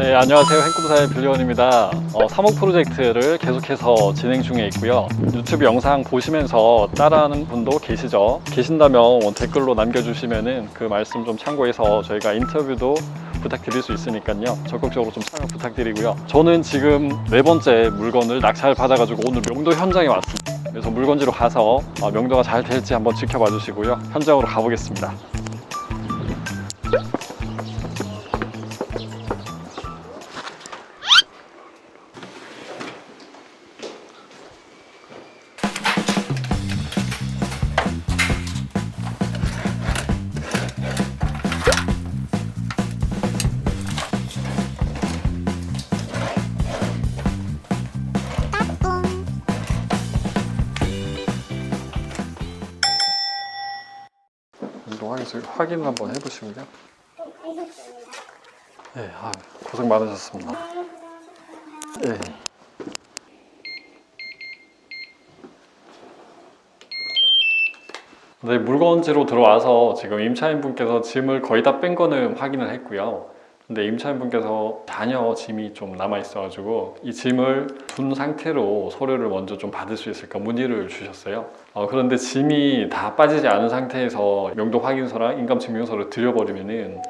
네, 안녕하세요. 행꿈사의 빌리원입니다. 사목 프로젝트를 계속해서 진행 중에 있고요. 유튜브 영상 보시면서 따라하는 분도 계시죠? 계신다면 댓글로 남겨주시면은 그 말씀 좀 참고해서 저희가 인터뷰도 부탁드릴 수 있으니까요. 적극적으로 좀 참여 부탁드리고요. 저는 지금 4번째 물건을 낙찰 받아가지고 오늘 명도 현장에 왔습니다. 그래서 물건지로 가서 명도가 잘 될지 한번 지켜봐 주시고요. 현장으로 가보겠습니다. 확인 한번 해보시고요. 네, 고생 많으셨습니다. 네. 네, 물건지로 들어와서 지금 임차인분께서 짐을 거의 다 뺀 거는 확인을 했고요. 근데 임차인분께서 잔여 짐이 좀 남아 있어가지고 이 짐을 둔 상태로 서류를 먼저 좀 받을 수 있을까 문의를 주셨어요. 그런데 짐이 다 빠지지 않은 상태에서 명도 확인서랑 인감증명서를 드려버리면은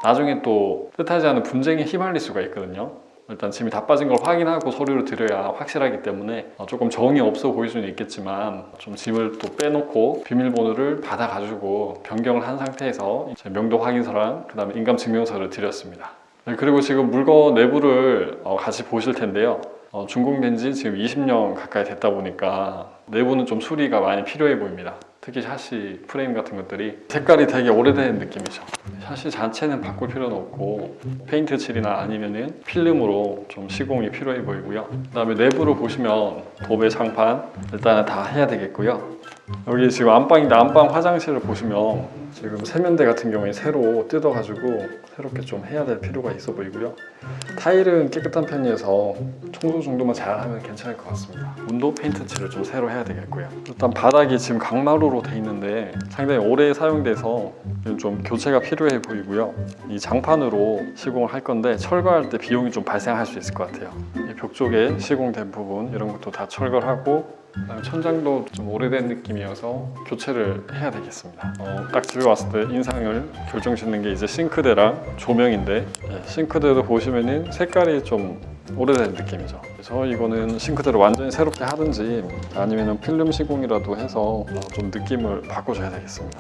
나중에 또 뜻하지 않은 분쟁에 휘말릴 수가 있거든요. 일단 짐이 다 빠진 걸 확인하고 서류를 드려야 확실하기 때문에 조금 정이 없어 보일 수는 있겠지만 좀 짐을 또 빼놓고 비밀번호를 받아가지고 변경을 한 상태에서 명도 확인서랑 그 다음에 인감증명서를 드렸습니다. 그리고 지금 물건 내부를 같이 보실 텐데요. 준공된 지 지금 20년 가까이 됐다 보니까 내부는 좀 수리가 많이 필요해 보입니다. 특히 샤시 프레임 같은 것들이 색깔이 되게 오래된 느낌이죠. 샤시 자체는 바꿀 필요는 없고 페인트 칠이나 아니면은 필름으로 좀 시공이 필요해 보이고요. 그 다음에 내부를 보시면 도배 장판 일단은 다 해야 되겠고요. 여기 지금 안방인데 안방 화장실을 보시면 지금 세면대 같은 경우에 새로 뜯어가지고 새롭게 좀 해야 될 필요가 있어 보이고요. 타일은 깨끗한 편이어서 청소 정도만 잘하면 괜찮을 것 같습니다. 문도 페인트 칠을 좀 새로 해야 되겠고요. 일단 바닥이 지금 강마루로 돼 있는데 상당히 오래 사용돼서 좀 교체가 필요해 보이고요. 이 장판으로 시공을 할 건데 철거할 때 비용이 좀 발생할 수 있을 것 같아요. 이 벽 쪽에 시공된 부분 이런 것도 다 철거를 하고 그다음에 천장도 좀 오래된 느낌이어서 교체를 해야 되겠습니다. 딱 집에 왔을 때 인상을 결정짓는 게 이제 싱크대랑 조명인데 싱크대도 보시면은 색깔이 좀 오래된 느낌이죠. 그래서 이거는 싱크대를 완전히 새롭게 하든지 아니면 필름 시공이라도 해서 좀 느낌을 바꿔줘야 되겠습니다.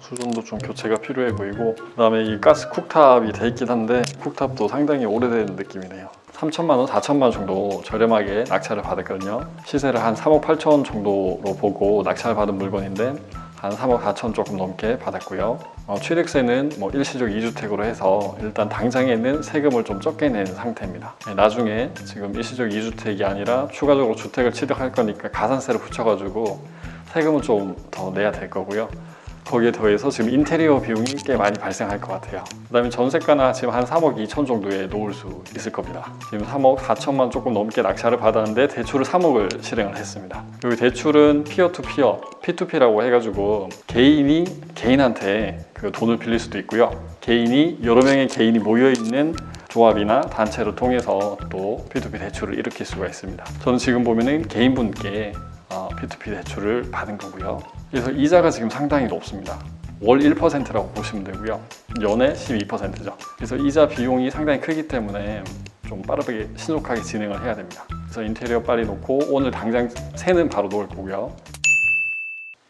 수전도 좀 교체가 필요해 보이고 그 다음에 이 가스 쿡탑이 돼 있긴 한데 쿡탑도 상당히 오래된 느낌이네요. 3천만 원, 4천만 원 정도 저렴하게 낙찰을 받았거든요. 시세를 한 3억 8천 정도로 보고 낙찰을 받은 물건인데 한 3억 4천 조금 넘게 받았고요. 취득세는 일시적 2주택으로 해서 일단 당장에는 세금을 좀 적게 낸 상태입니다. 나중에 지금 일시적 2주택이 아니라 추가적으로 주택을 취득할 거니까 가산세를 붙여가지고 세금은 좀 더 내야 될 거고요. 거기에 더해서 지금 인테리어 비용이 꽤 많이 발생할 것 같아요. 그 다음에 전세가나 지금 한 3억 2천 정도에 놓을 수 있을 겁니다. 지금 3억 4천만 조금 넘게 낙찰을 받았는데 대출을 3억을 실행을 했습니다. 여기 대출은 피어 투 피어, P2P라고 해가지고 개인이 개인한테 그 돈을 빌릴 수도 있고요. 개인이 여러 명의 개인이 모여있는 조합이나 단체를 통해서 또 P2P 대출을 일으킬 수가 있습니다. 저는 지금 보면은 개인분께 P2P 대출을 받은 거고요. 그래서 이자가 지금 상당히 높습니다. 월 1%라고 보시면 되고요. 연에 12%죠. 그래서 이자 비용이 상당히 크기 때문에 좀 빠르게 신속하게 진행을 해야 됩니다. 그래서 인테리어 빨리 놓고 오늘 당장 새는 바로 놓을 거고요.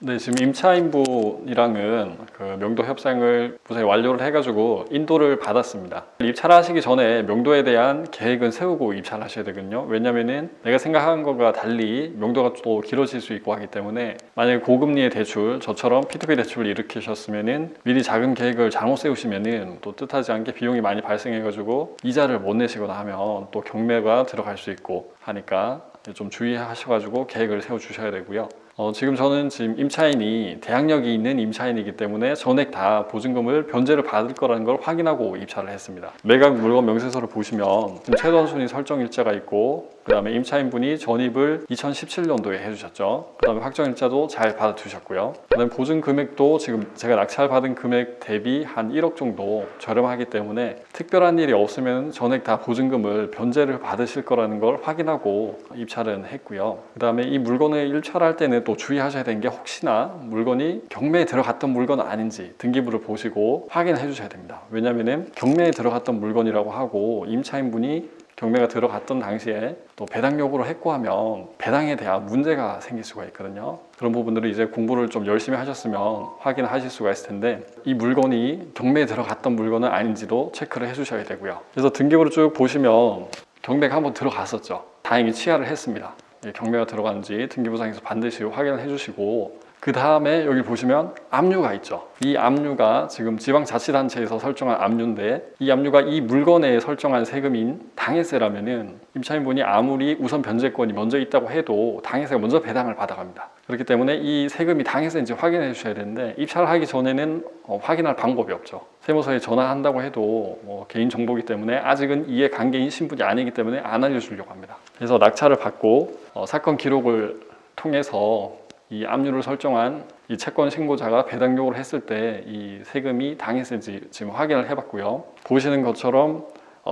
네, 지금 임차인분이랑은 그 명도 협상을 무사히 완료를 해가지고 인도를 받았습니다. 입찰 하시기 전에 명도에 대한 계획은 세우고 입찰 하셔야 되거든요. 왜냐면은 내가 생각한 것과 달리 명도가 또 길어질 수 있고 하기 때문에 만약에 고금리의 대출, 저처럼 P2P 대출을 일으키셨으면은 미리 자금 계획을 잘못 세우시면은 또 뜻하지 않게 비용이 많이 발생해가지고 이자를 못 내시거나 하면 또 경매가 들어갈 수 있고 하니까 좀 주의하셔가지고 계획을 세워 주셔야 되고요. 지금 저는 지금 임차인이 대항력이 있는 임차인이기 때문에 전액 다 보증금을 변제를 받을 거라는 걸 확인하고 입찰을 했습니다. 매각 물건 명세서를 보시면 지금 최단순위 설정 일자가 있고, 그 다음에 임차인분이 전입을 2017년도에 해주셨죠. 그 다음에 확정 일자도 잘 받아두셨고요. 그 다음에 보증 금액도 지금 제가 낙찰 받은 금액 대비 한 1억 정도 저렴하기 때문에 특별한 일이 없으면 전액 다 보증금을 변제를 받으실 거라는 걸 확인하고 입찰은 했고요. 그 다음에 이 물건을 입찰할 때는 또 주의하셔야 되는 게, 혹시나 물건이 경매에 들어갔던 물건은 아닌지 등기부를 보시고 확인해 주셔야 됩니다. 왜냐하면 경매에 들어갔던 물건이라고 하고 임차인분이 경매가 들어갔던 당시에 또 배당 요구를 했고 하면 배당에 대한 문제가 생길 수가 있거든요. 그런 부분들을 이제 공부를 좀 열심히 하셨으면 확인하실 수가 있을 텐데, 이 물건이 경매에 들어갔던 물건은 아닌지도 체크를 해주셔야 되고요. 그래서 등기부를 쭉 보시면 경매가 한번 들어갔었죠. 다행히 취하를 했습니다. 경매가 들어갔는지 등기부상에서 반드시 확인을 해주시고, 그 다음에 여기 보시면 압류가 있죠. 이 압류가 지금 지방자치단체에서 설정한 압류인데, 이 압류가 이 물건에 설정한 세금인 당해세라면은 임차인분이 아무리 우선 변제권이 먼저 있다고 해도 당해세가 먼저 배당을 받아갑니다. 그렇기 때문에 이 세금이 당해세인지 확인해 주셔야 되는데, 입찰을 하기 전에는 확인할 방법이 없죠. 세무서에 전화한다고 해도 개인정보이기 때문에 아직은 이해 관계인 신분이 아니기 때문에 안 알려주려고 합니다. 그래서 낙찰을 받고 사건 기록을 통해서 이 압류를 설정한 이 채권 신고자가 배당 요구를 했을 때 이 세금이 당해세인지 지금 확인을 해봤고요. 보시는 것처럼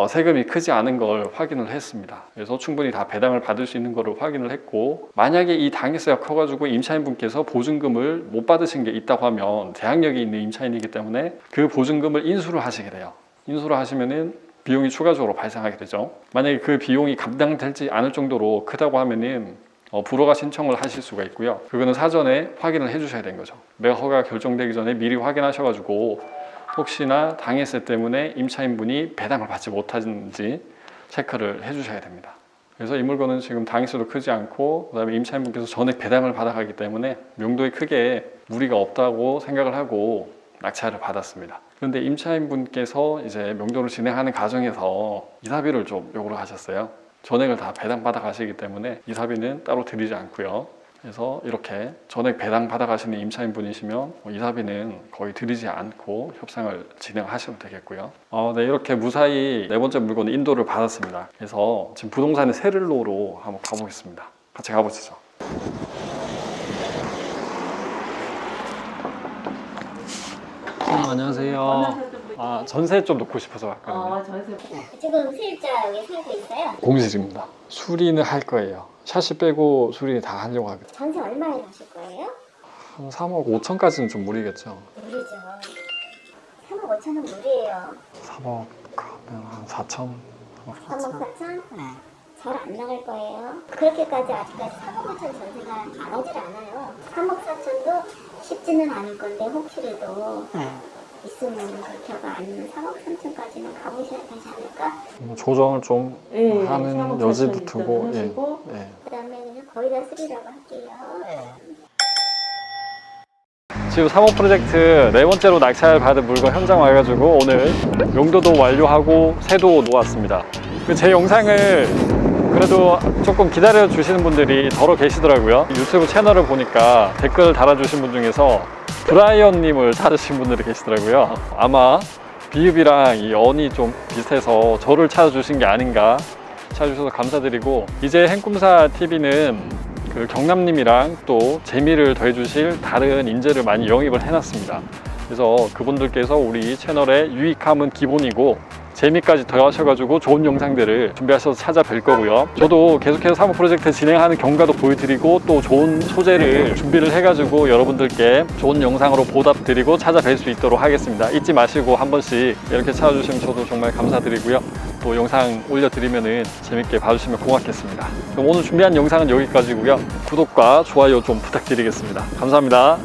세금이 크지 않은 걸 확인을 했습니다. 그래서 충분히 다 배당을 받을 수 있는 거를 확인을 했고, 만약에 이 당해세가 커가지고 임차인분께서 보증금을 못 받으신 게 있다고 하면 대항력이 있는 임차인이기 때문에 그 보증금을 인수를 하시게 돼요. 인수를 하시면은 비용이 추가적으로 발생하게 되죠. 만약에 그 비용이 감당되지 않을 정도로 크다고 하면은 불허가 신청을 하실 수가 있고요. 그거는 사전에 확인을 해주셔야 되는 거죠. 매각 허가가 결정되기 전에 미리 확인하셔가지고 혹시나 당해세 때문에 임차인분이 배당을 받지 못하는지 체크를 해주셔야 됩니다. 그래서 이 물건은 지금 당해세도 크지 않고, 그 다음에 임차인분께서 전액 배당을 받아가기 때문에 명도에 크게 무리가 없다고 생각을 하고 낙찰을 받았습니다. 그런데 임차인분께서 이제 명도를 진행하는 과정에서 이사비를 좀 요구를 하셨어요. 전액을 다 배당 받아 가시기 때문에 이사비는 따로 드리지 않고요. 그래서 이렇게 전액 배당 받아 가시는 임차인분이시면 이사비는 거의 드리지 않고 협상을 진행하시면 되겠고요. 네, 이렇게 무사히 네 번째 물건 인도를 받았습니다. 그래서 지금 부동산의 세를로로 한번 가보겠습니다. 같이 가보시죠. 안녕하세요. 전세 좀 놓고 싶어서 왔거든요. 전세. 지금 세입자 여기 살고 있어요? 공실입니다. 수리는 할 거예요. 샤시 빼고 수리 다 하려고 하거든요. 전세 얼마에 가실 거예요? 한 3억 5천까지는 좀 무리겠죠. 무리죠. 3억 5천은 무리예요. 3억 하면 한 4천? 3억 4천? 잘 안 나갈 거예요. 그렇게까지 아직까지 3억 5천 전세가 나가질 않아요. 3억 4천도 쉽지는 않을 건데 혹시라도 있으면 그렇게가 아니면 3억 3천까지는 가보셔야 되지 않을까? 조정을 좀 하는 여지도 두고, 그 다음에 그냥 거의 다 쓰리라고 할게요. 지금 3호 프로젝트 네 번째로 낙찰 받은 물건 현장 와가지고 오늘 용도도 완료하고 새도 놓았습니다. 제 영상을 그래도 조금 기다려 주시는 분들이 더러 계시더라고요. 유튜브 채널을 보니까 댓글 달아주신 분 중에서 브라이언님을 찾으신 분들이 계시더라고요. 아마 비읍이랑 이 언이 좀 비슷해서 저를 찾아주신 게 아닌가. 찾아주셔서 감사드리고, 이제 행꿈사 TV는 그 경남님이랑 또 재미를 더해주실 다른 인재를 많이 영입을 해놨습니다. 그래서 그분들께서 우리 채널에 유익함은 기본이고 재미까지 더하셔가지고 좋은 영상들을 준비하셔서 찾아뵐 거고요. 저도 계속해서 사무 프로젝트 진행하는 경과도 보여드리고 또 좋은 소재를 준비를 해가지고 여러분들께 좋은 영상으로 보답드리고 찾아뵐 수 있도록 하겠습니다. 잊지 마시고 한 번씩 이렇게 찾아주시면 저도 정말 감사드리고요. 또 영상 올려드리면은 재밌게 봐주시면 고맙겠습니다. 그럼 오늘 준비한 영상은 여기까지고요. 구독과 좋아요 좀 부탁드리겠습니다. 감사합니다.